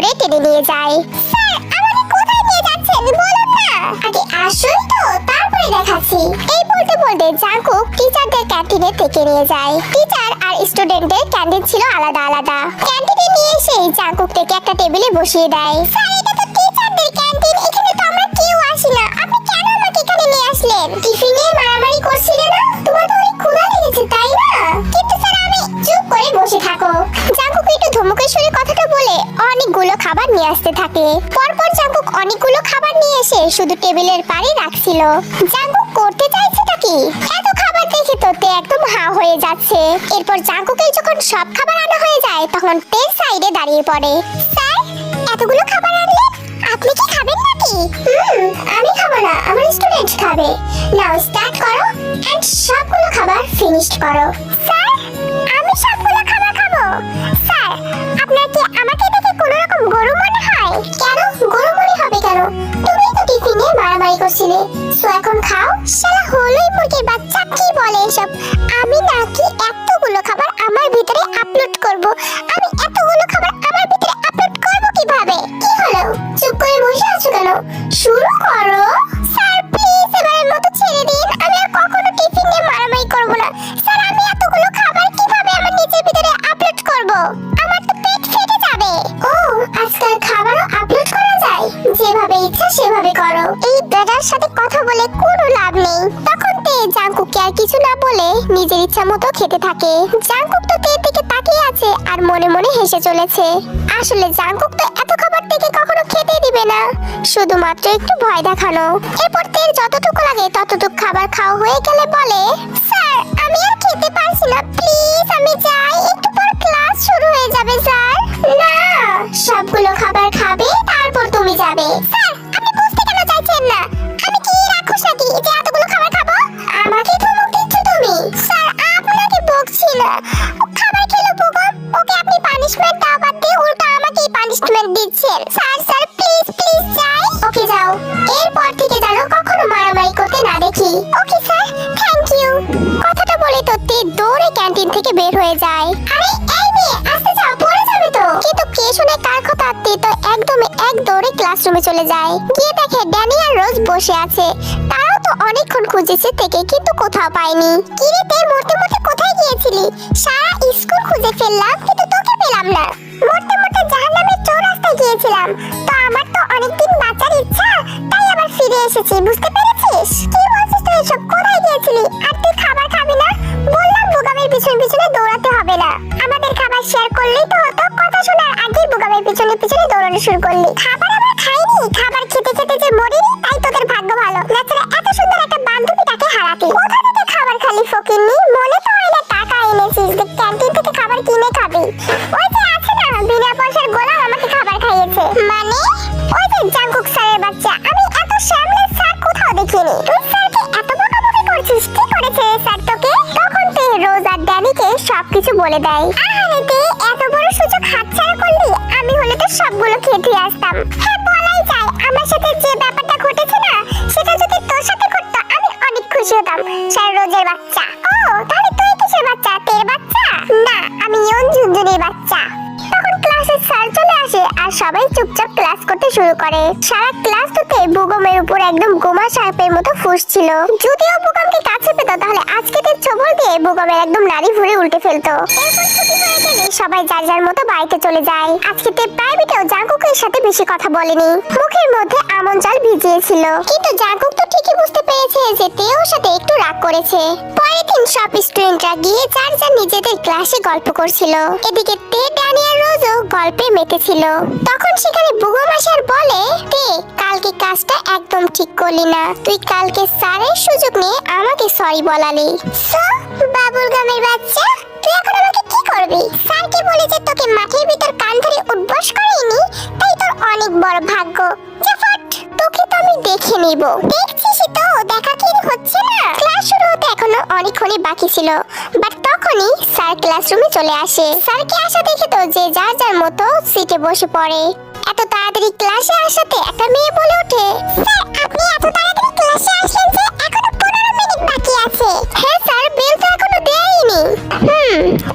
ধরে টেনে নিয়ে যায়। স্যার, আমাকে কোথায় নিয়ে যাচ্ছেন বলুন না। আগে আসুন তো, তারপরে দেখাচ্ছি। এই বলতে বলতে জাঙ্কুক টিচারদের ক্যান্টিনে থেকে নিয়ে যায়। টিচার আর স্টুডেন্টদের ক্যান্টিন ছিল আলাদা আলাদা। ক্যান্টিনে নিয়ে এসে জাঙ্কুক থেকে একটা টেবিলে বসিয়ে দেয়। স্যার, এটা তো টিচারদের ক্যান্টিন, এখানে তো আমরা কেউ আসি না, আপনি কেন আমাকে এখানে নিয়ে আসলেন? টিফিনে মারামারি করছিলে না? তোমার তো অনেক ক্ষুধা লেগেছে তাই না? কিন্তু স্যার, আমি চুপ করে বসে থাকো। জাঙ্কুক একটু ধমকের সুরে কথাটা বলে অনেকগুলো খাবার নিয়ে আসতে থাকে। পরপর জাঙ্কুক অনেকগুলো খাবার নিয়ে এসে শুধু টেবিলের পাড়ে রাখছিল। জাঙ্কুক করতে চাইছেটা কি? এত খাবার দেখে তো তে একদম হা হয়ে যাচ্ছে। এরপর জাঙ্কুকের যখন সব খাবার আনা হয়ে যায় তখন তে সাইডে দাঁড়িয়ে পড়ে। স্যার, এতগুলো খাবার আনলে আপনি কি খাবেন নাকি? আমি খাবো না, আমার স্টুডেন্ট খাবে। নাও স্টার্ট করো এন্ড সবগুলো খাবার ফিনিশড করো। স্যার, আমি সবগুলো খাবার খাবো? স্যার, আপনার কি আমাকে দেখে কোনো রকম গরু মনে হয়? কেন গরু মনে হবে কেন? তুমি তো টিফিনে মারামারি করছিলে, সো এখন খাও। শালা হলুই মুরগির বাচ্চা, কি বলে এসব? আমি নাকি এতগুলো খাবার আমার ভিতরে আপলোড করব? আমি এতগুলো খাবার আমার ভিতরে আপলোড করব কিভাবে? কি হলো, চুপ করে বসে আছো কেন? শুরু করো। স্যার প্লিজ এবারের মতো ছেড়ে দিন, আমি আর কখনো টিফিন নিয়ে মারামারি করব না। স্যার, আমি এতগুলো খাবার কিভাবে আমার নিজের ভিতরে আপলোড করব? আমার তো পেট ফেটে যাবে। ও, আজকাল খাবারও আপলোড করা যায়? যেভাবে ইচ্ছা সেভাবে করো। এই ব্যাটার সাথে কথা বলে কোনো লাভ নেই। তখন তে জাঙ্কুককে আর কিছু না বলে নিজের ইচ্ছা মতো খেতে থাকে। জাঙ্কুক তো তের দিকে তাকিয়ে আছে আর মনে মনে হেসে চলেছে। আসলে জাঙ্কুক তো এত খাবার থেকে কখনো খেতে দিবে না, শুধুমাত্র একটু ভয় দেখানো। এরপর তের যতটুকু লাগে ততটুকু খাবার খাওয়া হয়ে গেলে বলে, স্যার আমি আর খেতে পারছি না, প্লিজ আমি যাই, একটু পর ক্লাস শুরু হয়ে যাবে। স্যার না, সবগুলো খাবার খাবে তারপর তুমি যাবে। স্যার, আপনি বুঝতে কেন চাইছেন না? আমি কি রাক্ষস নাকি যে এতগুলো খাবার খাবো? আমাকে ধমক দিচ্ছ তুমি? স্যার, আপনাকে বকছি না, ও খাবার খেলো বুবম, ওকে আপনি পানিশমেন্ট দাও বাদ দিয়ে উল্টো আমাকেই পানিশমেন্ট দিচ্ছেন। স্যার স্যার প্লিজ প্লিজ যাই। ওকে যাও, এরপর থেকে যেন কখনো মারামারি করতে না দেখি। Okay sir, thank you. কথাটা বলে তো তে দৌড়ে ক্যান্টিন থেকে বের হয়ে যায়। আরে এই মেয়ে, আস্তে যাও, পড়ে যাবে তো। কিন্তু কে শুনে কার কথা? তে তো একদমই এক দৌড়ে ক্লাসরুমে চলে যায়। গিয়ে দেখে ড্যানি আর রোজ বসে আছে। তারাও তো অনেকক্ষণ খুঁজেছে থেকে কিন্তু কোথাও পায়নি। কি রে তে, মরতে মরতে কোথায় গিয়েছিলি? সারা স্কুল খুঁজে ফেললাম কিন্তু তোকে পেলাম না। মরতে মরতে জাহান্নামের চৌরাস্তায় গিয়েছিলাম, তো আমার তো অনেকদিন বাঁচার ইচ্ছা, তাই আবার ফিরে এসেছি, বুঝতে পেরেছিস? কি বলছিস তুই এসব? কোথায় গিয়েছিলি? আর তুই খাবার খাবি না? বললাম বুগামের পিছনে পিছনে দৌড়াতে হবে না, আমাদের খাবার শেয়ার করলেই তো হতো। কথা শোনার আগে বুগামের পিছনে পিছনে দৌড়ানো শুরু করলি। খাবার আবার খাইনি, খাবার খেতে খেতে যে মরিনি, তাই তোদের ভাগ্য ভালো। নাছাড়া এত সুন্দর একটা বান্ধবীটাকে হারাতি। কোথা থেকে খাবার খালি ফকিন্নি? মনে তো হয় না টাকা এনেছিস যে ক্যান্টিন থেকে খাবার কিনে খাবি। ওই যে আছে না বিনা পয়সার গোলাম, আমাকে খাবার খাইয়েছে। মানে ওই যে জাঙ্কুক স্যারের বাচ্চা। আমি এত শ্যামলের স্যার কোথাও দেখিনি। তুই স্যারকে এত বকাবকি করছিস, কি করেছে স্যার তোকে? তখন তে রোজ আর ড্যানিকে সবকিছু বলে দেয়। আরে তে, এত বড় সুযোগ হাতছাড়া করলি? আমি হলে তো সবগুলো খেতে আসতাম। হ্যাঁ বলাই যায়, আমার সাথে যে ব্যাপারটা ঘটেছে না, সেটা যদি তোর সাথে ঘটতো আমি অনেক খুশি হতাম। স্যার রোজের বাচ্চা। ও তাহলে তুই কিসের বাচ্চা? তের বাচ্চা? না, আমি ইয়ন ঝুনঝুনির বাচ্চা। তখন ক্লাসে স্যার চলে আসে আর সবাই চুপচাপ ক্লাস করতে শুরু করে। সারা ক্লাস তোতে বুগমের উপর একদম গোমা সাপের মতো ফুঁসছিল। যদিও বুগমকে কাছে পেত তাহলে আজকে তে ছবল দিয়ে বুগমের একদম নাড়ি ভুঁড়ি উল্টে ফেলতো। এরপর ছুটি হয়ে গেলে সবাই যার যার মতো বাড়িতে চলে যায়। আজকে তে প্রাইভেটেও জাঙ্কুকের সাথে বেশি কথা বলেনি, মুখের মধ্যে আমন জল ভিজিয়েছিল। কিন্তু জাঙ্কুক তো ঠিকই বুঝতে পেরেছে যে তে ওর সাথে একটু রাগ করেছে। পরের দিন সব স্টুডেন্টরা গিয়ে যার যার নিজেদের ক্লাসে গল্প করছিল। এদিকে তে, ড্যানি আর রোজও গল্পে মেতেছিল। তখন সেখানে বুগম আসে আর বলে, তে কালকে কাজটা একদম ঠিক করলি না, তুই কালকে স্যারের সুযোগ নিয়ে আমাকে সরি বলালি। সো বাবুল গামের বাচ্চা, তুই এখন আমাকে কি করবি? স্যারকে বলে যে তোকে মাঠের ভিতর কান ধরে উঠবস করেনি, তাই তোর অনেক বড় ভাগ্য। যা ফট, তোকে তো আমি দেখে নিব। দেখছিস তো, দেখা কি হচ্ছে না? ক্লাস শুরু হতে এখনো অনেকক্ষণই বাকি ছিল, বাট তখনই স্যার ক্লাসরুমে চলে আসে। স্যারকে আসা দেখে তো যে যার যার মতো সিটে বসে পড়ে। এত তাড়াতাড়ি ক্লাসে আসাতে একটা মেয়ে বলে ওঠে, স্যার আপনি এত তাড়াতাড়ি ক্লাসে আসলেন যে? এখনো 15 মিনিট বাকি আছে। হ্যাঁ স্যার, বেল তো এখনো দেয়নি।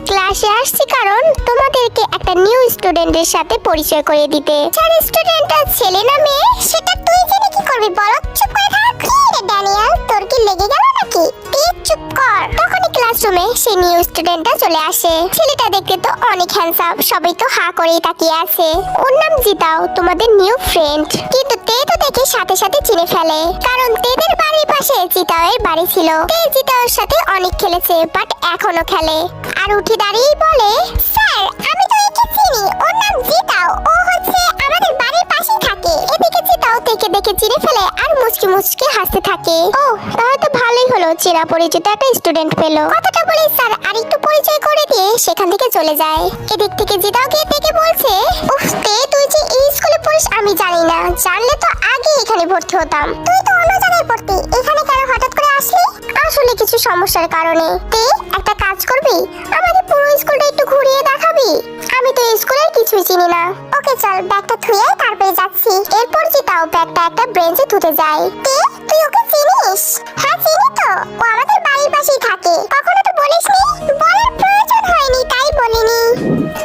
ক্লাসে আসছি কারণ তোমাদেরকে একটা নিউ স্টুডেন্টের সাথে পরিচয় করিয়ে দিতে। স্যার স্টুডেন্টটা ছেলে না মেয়ে সেটা তুই জেনে কি করবি বলো? চুপ করে থাক। কি রে ড্যানিয়েল, তোর কি লেগে গেল নাকি? তুই চুপ কর। তখনই ক্লাসরুমে সেই নিউ স্টুডেন্টটা চলে আসে। ছেলেটা দেখতে তো অনেক হ্যান্ডসাম, সবাই তো হা করেই তাকিয়ে আছে। ওর নাম জিতাও, তোমাদের নিউ ফ্রেন্ড। কিন্তু তে তো দেখে সাথে সাথে চিনে ফেলে, কারণ তেদের বাড়ির পাশে জিতাওয়ের বাড়ি ছিল। তে জিতাওয়ের সাথে অনেক খেলেছে, বাট এখনো খেলে। আর উঠে দাঁড়িয়ে বলে, স্যার আমি তো একে চিনি, ওর নাম জিতাও, ও হচ্ছে আমাদের বাড়ির পাশেই থাকে। এদিকে জিতাও তেকে দেখে চিনে ফেলে আর মুচকি মুচকি হাসতে থাকে। ও তাহলে তো ভালোই হলো, চেনা পরিচিত একটা স্টুডেন্ট পেলো। কথাটা বলে স্যার আরেকটু পরিচয় করে দিয়ে সেখান থেকে চলে যায়। এদিক থেকে জিতাও গিয়ে থেকে বলছে, উফ তে তুই যে এই স্কুলে পড়িস আমি জানি না, জানলে তো আগে এখানে ভর্তি হতাম। তুই তো অন্য জায়গায় পড়তি, এখানে কেন হঠাৎ করে আসলি? আসলে কিছু সমস্যার কারণে। তে একটা কাজ করবি, আমাদের পুরো স্কুলটা একটু ঘুরিয়ে দেখাবি? আমি তো এই স্কুলের কিছুই চিনি না। ওকে চল, ব্যাগটা ধুয়ে তারপরে যাচ্ছি। এরপর জিতাও ব্যাগটা একটা বেঞ্চে ধুতে যায়। তে তুই ওকে চিনিস? হ্যাঁ চিনি তো, ও আমাদের বাড়ির পাশেই থাকে। কখনো তো বলিসনি? বলার প্রয়োজন হয়নি তাই বলিনি।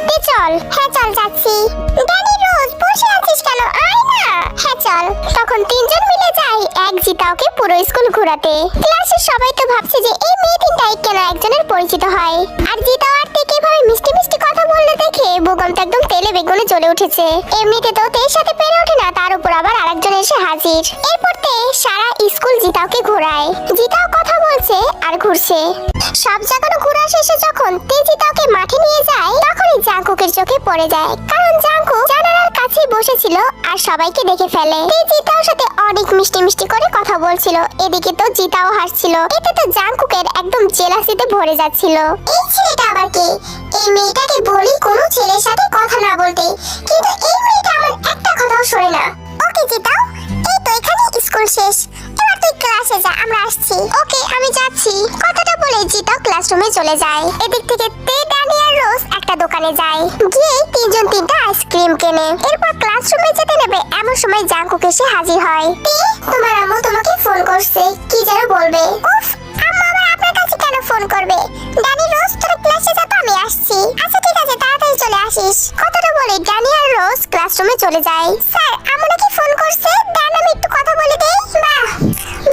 তে চল। হ্যাঁ চল যাচ্ছি। ড্যানি রোজ বসে আছিস কেন, আয় না। হ্যাঁ চল। তখন তিনজন মিলে যায় এক জিতাওকে পুরো স্কুল ঘোরাতে। ক্লাসের সবাই তো ভাবছে যে এই মেয়ে তিনটাই কেন একজনের পরিচিত হয়। আর জিতাও আর থেকে এভাবে মিষ্টি মিষ্টি কথা বলতে দেখে বোগম তো একদম তেলে বেগুনে জ্বলে উঠেছে। এমনিতে তো তের সাথে পেরে ওঠে না, তার উপর আবার আরেকজন এসে হাজির। এরপর তে সারা স্কুল জিতাওকে ঘোরায়। জিতাও কথা বলছে আর ঘুরছে। সব জায়গায় ঘোরা শেষে যখন তে জিতাওকে মাঠে নিয়ে যায়, তখনই জাঙ্কুকের চোখে পড়ে যায়, কারণ জাঙ্কুক জানালার কাছেই বসেছিল আর সবাইকে দেখে ফেলে। তে জিতাওর সাথে অনেক মিষ্টি মিষ্টি করে কথা বলছিল। এদিকে তো জিতাও হাসছিল। এতে তো জাঙ্কুকের একদম জেলাসিতে ভরে যাচ্ছিল। এই ছেলেটা আবার কে? এই মেয়েটাকে বলি কোনো ছেলের সাথে কথা না বলতে, কিন্তু এই মেয়েটা আমার একটা কথাও শোনে না। ওকে জিতাও, এই তো এখানে স্কুল শেষ, এবার তুই ক্লাসে যা, আমরা আসছি। ওকে আমি যাচ্ছি। কথাটা বলে জিতাও ক্লাসরুমে চলে যায়। এদিক থেকে তে ড্যানি আর রোজ একটা দোকানে যায়, গিয়ে তিনজন তিনটা আইসক্রিম কেনে। এরপর ক্লাসরুমে যেতে নেবে এমন সময় জাঙ্কুক এসে হাজির হয়। তে তোমার আম্মু তোমাকে ফোন করছে, কি যেন বলবে। উফ, আম্মু আবার আপনার কাছে কেন ফোন করবে? ড্যানি রোজ তোরা ক্লাসে যা, তো আমি আসছি। আচ্ছা ঠিক আছে, তাড়াতাড়ি চলে আসিস। কথাটা বলে ড্যানি আর রোজ ক্লাসরুমে চলে যায়। স্যার আম্মু নাকি ফোন করছে, ড্যান আমি একটু কথা বলে দেই। বাহ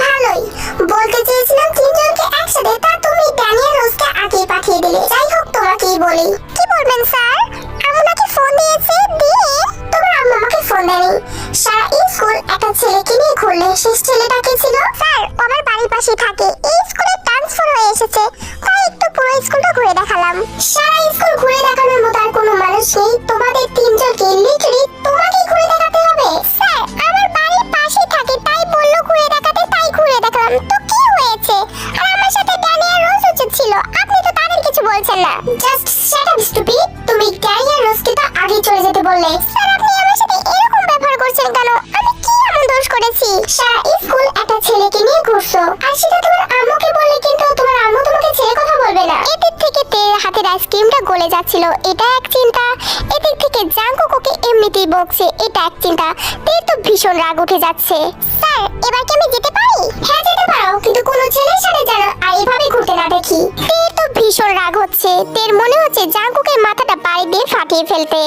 ভালোই, বলতে চেয়েছিলাম তিনজনকে একসাথে, তা তুমি ড্যানি আর রোজকে আগেই পাঠিয়ে দিলে। যাই হোক তোমাকেই বলি। কি বলবেন স্যার? আম্মু নাকি ফোন দিয়েছে। দিয়ে তোমার আম্মু আমাকে ফোন দেয়নি। সারা স্কুল একটা ছেলেকে নিয়ে ঘুরলে, শেষ ছেলেটাকে ছিল। স্যার ও আমার বাড়ির পাশেই থাকে, এই স্কুলে ট্রান্সফার হয়ে এসেছে, তাই একটু পুরো স্কুলটা ঘুরে দেখালাম। সারা স্কুল ঘুরে দেখানোর মতো আর কোনো মানুষ নেই, তোমাদের তিনজনকে লিটারালি তোমাকেই ঘুরে দেখাতে হবে। স্যার আমার বাড়ির পাশেই থাকে, তাই বললো ঘুরে দেখাতে, তাই ঘুরে দেখালাম। তো কি হয়েছে? আর আমার সাথে ড্যানি আর রোজ উচিত ছিল, আপনি তো তাদের কিছু বলছেন না। জাস্ট শাট আপ স্টুপিড, তুমি ড্যানি আর রোজকে তো আগে চলে যেতে বললে। স্যার আপনি আমার সাথে এরকম ব্যবহার করছেন কেন? আমি কি এমন দোষ করেছি? সারা স্কুল একটা ছেলেকে নিয়ে ঘুরছো, আর সেটা তোমার আম্মুকে বললে, কিন্তু তোমার আম্মু তোমাকে ছেড়ে কথা বলবে না। এদিক থেকে তে হাতের আইসক্রিমটা গলে যাচ্ছিল, এটা এক চিন্তা। এদিক থেকে জাঙ্কুক ওকে এমনিতেই বকছে, এটা এক চিন্তা। তে তো ভীষণ রাগ উঠে যাচ্ছে। স্যার এবার কি আমি যেতে পারি? হ্যাঁ যেতে পারো, কিন্তু কোনো ছেলের সাথে যেন আর এভাবে ঘুরতে না দেখি। তে তো ভীষণ রাগ হচ্ছে। তের মনে হচ্ছে জাঙ্কুকের মাথাটা বাড়ি দিয়ে ফাটিয়ে ফেলতে।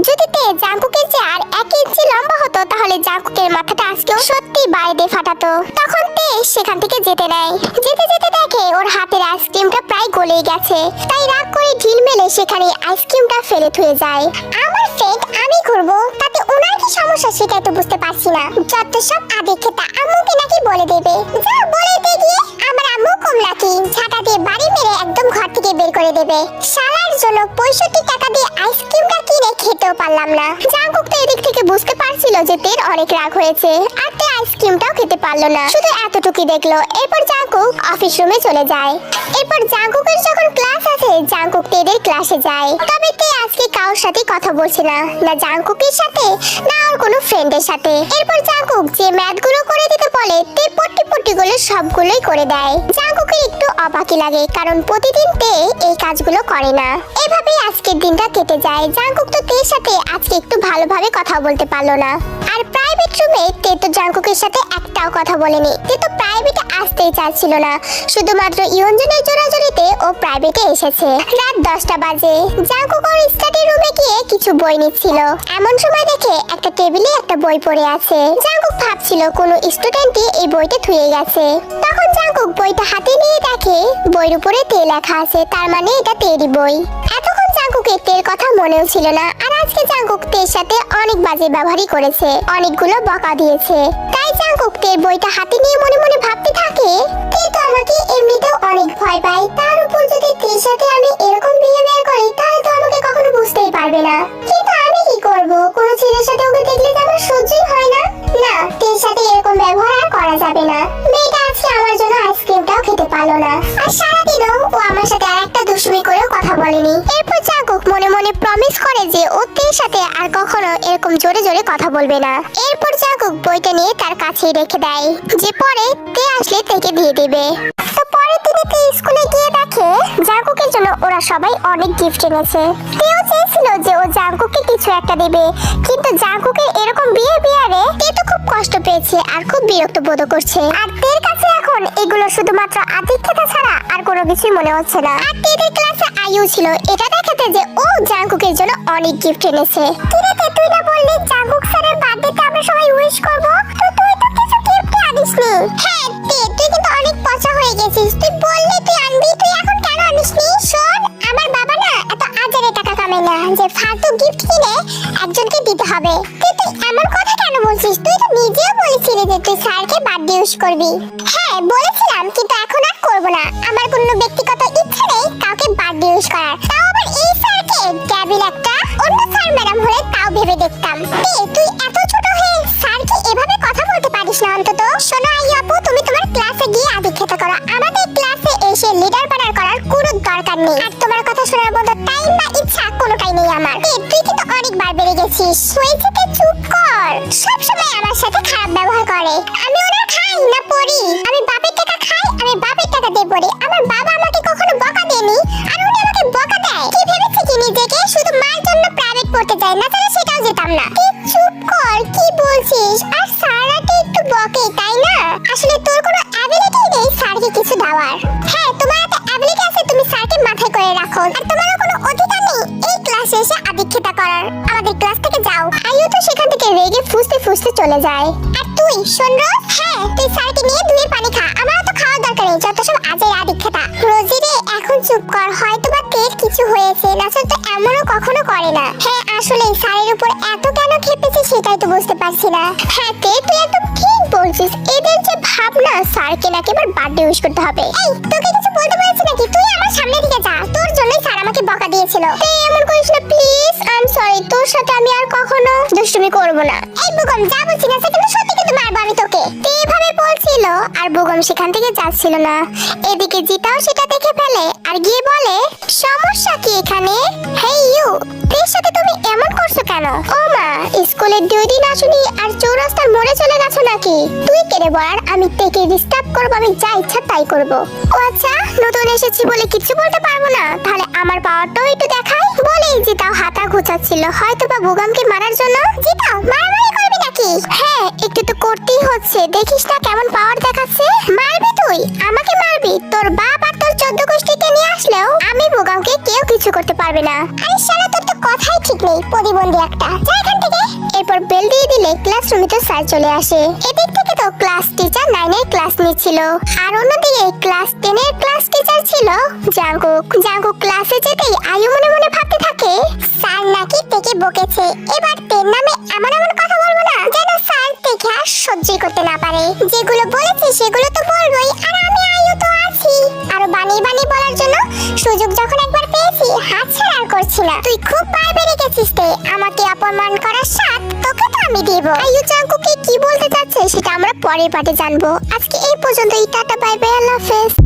যদি তে জাঙ্কুকের চেয়ে আর 1 ইঞ্চি লম্বা হতো, তাহলে জাঙ্কুকের মাথাটা আজকেও সত্যি বাড়ি দিয়ে ফাটাতো। তখন তে সেখান থেকে যেতে নেয়। যেতে যেতে দেখে ওর হাতের আইসক্রিমটা প্রায় গলেই গেছে, তাই রাগ করে ঢিল মেলে সেখানে আইসক্রিমটা ফেলে থুয়ে যায়। আমার ফ্রেন্ড আমি ঘুরবো, তাতে ওনার কি সমস্যা সেটাই তো বুঝতে পারছি না। যত সব আগে খেতা আম্মুকে নাকি বলে দেবে। যা বলে দে গিয়ে, আমার আম্মু কম নাকি, ঝাঁটা দিয়ে বাড়ি মেরে একদম ঘর থেকে বের করে দেবে। শালার জন্য 65 টাকা দিয়ে আইসক্রিমটা কিনে খেতেও পারলাম না। জাঙ্কুক তো এদিক থেকে বুঝতে পারছিল যে তের অনেক রাগ হয়েছে, আর তে আইসক্রিমটাও খেতে পারলো না, শুধু এতটুকুই দেখলো। এরপর জাঙ্কুক অফিস রুমে চলে যায়। এরপর জাঙ্কুকের যখন ক্লাস আছে, জাঙ্কুক তেদের ক্লাসে যায়। তবে তে আজকে কারোর সাথে কথা বলছে না, না জাঙ্কুকের সাথে না ওর কোনো ফ্রেন্ডের সাথে। এরপর জাঙ্কুক যে ম্যাথগুলো করে দিতে বলে, তে পট্টি পট্টিগুলো সবগুলোই করে দেয়। জাঙ্কুকের একটু অবাকই লাগে, কারণ প্রতিদিন তে এই কাজগুলো করে না। এভাবেই আজকের দিনটা কেটে যায়। জাঙ্কুক তো তের সাথে আজকে একটু ভালোভাবে কথা বলতে পারলো না। আর প্রাইভেট রুমে তে তো জাঙ্কুকের সাথে একটাও কথা বলেনি। তে তো প্রাইভেটে আসতে আসতেই চাচ্ছিল না, শুধুমাত্র ইয়ঞ্জনের জোরাজোরিতে ও প্রাইভেটে এসেছে। রাত 10টা বাজে। জাঙ্কুক ওর স্টাডি রুমে গিয়ে কিছু বই নিচ্ছিল। এমন সময় দেখে একটা টেবিলে একটা বই পড়ে আছে। জাঙ্কুক ভাবছিল কোনো স্টুডেন্টই এই বইটা থুয়ে গেছে। তখন জাঙ্কুক বইটা হাতে নিয়ে দেখে বইয়ের উপরে তে লেখা আছে, তার মানে এটা তেরই বই। এতক্ষণ জাঙ্কুকের তের কথা মনেও ছিল না, আর আজকে জাঙ্কুক তের সাথে অনেক বাজে ব্যবহারই করেছে, অনেকগুলো বকা দিয়েছে। তাই জাঙ্কুক তের বইটা হাতে নিয়ে মনে মনে ভাবতে থাকে, তে তো আমাকে এমনিতেও অনেক ভয় পায়, তার উপর যদি তের সাথে আমি এরকম বিহেভিয়ার করি তাহলে তো আমাকে কখনো বুঝতেই পারবে না। কিন্তু আমি কি করব, কোনো ছেলের সাথে ওকে দেখলে তো আমার সহ্যই হয় না। না, তের সাথে এরকম ব্যবহার আর করা যাবে না। মেয়েটা আজকে আমার জন্য আইসক্রিমটাও খেতে পারলো না, আর সারাদিনও ও আমার সাথে আর একটা দুষ্টুমি করেও কথা বলেনি। এরপর জাঙ্কুক মনে মনে প্রমিস করে যে ও তের সাথে আর কখনো এরকম জোরে জোরে কথা বলবে না। এরপর জাঙ্কুক বইটা নিয়ে তার কাছেই রেখে দেয়, যে পরে তে আসলে তেকে দিয়ে দেবে। তো পরের দিনে তে স্কুলে গিয়ে দেখে জাঙ্কুকের জন্য ওরা সবাই অনেক গিফট এনেছে। তেও চেয়েছিল যে ও জাঙ্কুককে কিছু একটা দেবে, কিন্তু জাঙ্কুকের এরকম বিহেভিয়ারে তে তো খুব কষ্ট পেয়েছে আর খুব বিরক্ত বোধ করছে। আর তের কাছে এখন এগুলো শুধুমাত্র আতিথ্যতা ছাড়া আর কোনো কিছুই মনে হচ্ছে না। আর তেদের ক্লাসে আয়ু ছিল এটা দেখাতে যে ও জাঙ্কুকের জন্য অনেক গিফট এনেছে। তুই না বললি জাঙ্কুক স্যারের বার্থডেতে আমরা সবাই উইশ করব, তো তুই তো কিছু গিফট আনিসনি। হ্যাঁ তে, তুই কিন্তু অনেক পচা হয়ে গেছিস। তুই বললি তুই আনবি, তুই এখন কেন আনিসনি? শোন, আমার বাবা না এত আজারে টাকা কামায় না যে ফালতু গিফট কিনে একজনকে দিতে হবে। তুই এমন কথা কেন বলছিস? তুই তো নিজেও বলেছিলি যে তুই স্যারকে বার্থডে উইশ করবি। হ্যাঁ বলেছিলাম, কিন্তু এখন আর করব না। আমার কোনো ব্যক্তিগত ইচ্ছে নেই কাউকে বার্থডে উইশ করার, তাও আবার এই স্যারকে। ক্যাবিন একটা অন্য স্যার ম্যাডাম হলে তাও ভেবে দেখতাম। তুই এত ছোট হয়ে স্যারকে এভাবে কথা বলতে পারিস না অন্তত? শোনো আই আপু, তুমি তোমার ক্লাসে গিয়ে আদিক্ষেতা করো, আমাদের ক্লাসে এসে লিডার বানার করার কোনো দরকার নেই। আর তোমার কথা শোনার মতো টাইম বা ইচ্ছা কোনোটাই নেই আমার। তুই কিন্তু অনেকবার বেড়ে গেছিস। হয়েছে, চুপ কর। সবসময় আমার সাথে খারাপ ব্যবহার করে। আমি ওনার খাই না পড়ি, আমি বাপের টাকা খাই, আমি বাপের টাকা দিয়ে পড়ি। আমার বাবা আমাকে কখনো বকা দেয়নি, আর উনি আমাকে বকা দেয়। কি ভেবেছে কি নিজেকে? শুধু মার জন্য প্রাইভেট পড়তে যায়, না তাহলে সেটাও যেতাম না। চুপ কর, কি বলছিস? আর স্যাররা তো একটু বকে, তাই না? আসলে তোর কোনো অ্যাবিলিটি নেই স্যারকে কিছু দেওয়ার। হ্যাঁ, তোমার এত অ্যাবিলিটি আছে, তুমি স্যারকে মাথায় করে রাখো, আর তোমার কোনো অধিকার নেই এই ক্লাসে এসে আদিক্ষেতা করার। আমাদের ক্লাস থেকে যাও। আয়ু তো সেখান থেকে রেগে ফুসতে ফুসতে চলে যায়। আর তুই শোন রোজ, হ্যাঁ তুই স্যারকে নিয়ে দুধের পানি খা, আমার তো খাওয়ার দরকার নেই, যত সব আজের আদিক্ষেতা। রোজি রে, এখন চুপ কর, হয়তো বা তের কিছু হয়েছে, নাচল তো এমনও কখনো করে না। হ্যাঁ আসলে স্যারের উপর এত কেন খেপেছে সেটাই তো বুঝতে পারছি না। হ্যাঁ তে, তুই একদম ঠিক বলছিস। এদের যে ভাবনা স্যারকে নাকি এবার বার্থডে উইশ করতে হবে। এই তোকে কিছু বলতে বলেছি নাকি? তুই আমার সামনে দিকে যা, তোর জন্যই স্যার আমাকে বকা দিয়েছিল। তুই এমন করিস না প্লিজ, আই এম সরি, তোর সাথে আমি আর কখনো দুষ্টুমি করব না। এই বুগম, যা বলছি না কিন্তু সত্যি কিন্তু মারবো আমি তোকে। তুই এভাবে বলছিল আর বুগম সেখান থেকে যাচ্ছিল না। এদিকে জিতাও সেটা দেখে ফেলে আর গিয়ে বলে, সমস্যা কি এখানে? হেই ইউ, তের সাথে তুমি এমন করছো কেন? ও মা, স্কুলের 2 দিন আসুনি আর চৌরাস্তার মোড়ে চলে গেছো নাকি? তুই কেড়ে বলার আমি তেকে ডিস্টার্ব করবো, আমি যা ইচ্ছা তাই করবো। ও আচ্ছা, নতুন এসেছি বলে কিছু বলতে পারবো না? তাহলে আমার পাওয়ারটাও একটু দেখাই। বলেই জিতাও হাতা ঘুচাচ্ছিল, হয়তো বা বুগামকে মারার জন্য। জিতাও মারামারি করবি নাকি? হ্যাঁ, একটু তো করতেই হচ্ছে, দেখিস না কেমন পাওয়ার দেখাচ্ছে। মারবি তুই? আমাকে মারবি? তোর বাপ আর তোর 14 গোষ্ঠীকে নিয়ে আসলেও আমি বুগামকে কেউ কিছু করতে পারবে না। আরে শালা, তোর তো কথাই ঠিক নেই, প্রতিবন্ধী একটা। যা এখান থেকে। এরপর বেল দিয়ে দিলে ক্লাসরুমে তো স্যার চলে আসে। এদিক থেকে তো ক্লাস টিচার 9 এর ক্লাস নিচ্ছিল, আর অন্যদিকে ক্লাস 10 এর ক্লাস টিচার ছিল জাঙ্কুক। জাঙ্কুক ক্লাসে যেতেই আয়ু মনে মনে ভাবতে থাকে, স্যার নাকি তেকে বকেছে, এবার তের নামে এমন এমন কথা বলবো না যেন স্যার তেকে আর সহ্যই করতে না পারে। যেগুলো বলেছি সেগুলো তো বলবোই, আর আমি আয়ু তো আছি। আরো বানিয়ে বানিয়ে বলার জন্য সুযোগ যখন একবার পেয়েছি হাতছাড়া আর করছি না। তুই খুব বার বেড়ে গেছিস তে, আমাকে অপমান করার স্বাদ তোকে তো আমি দেব। আয়ু জাঙ্কুকে কি বলতে চাচ্ছে সেটা আমরা পরের পার্টে জানবো। আজকে এই পর্যন্তই, টাটা বাই বাই, আল্লাহ হাফেজ।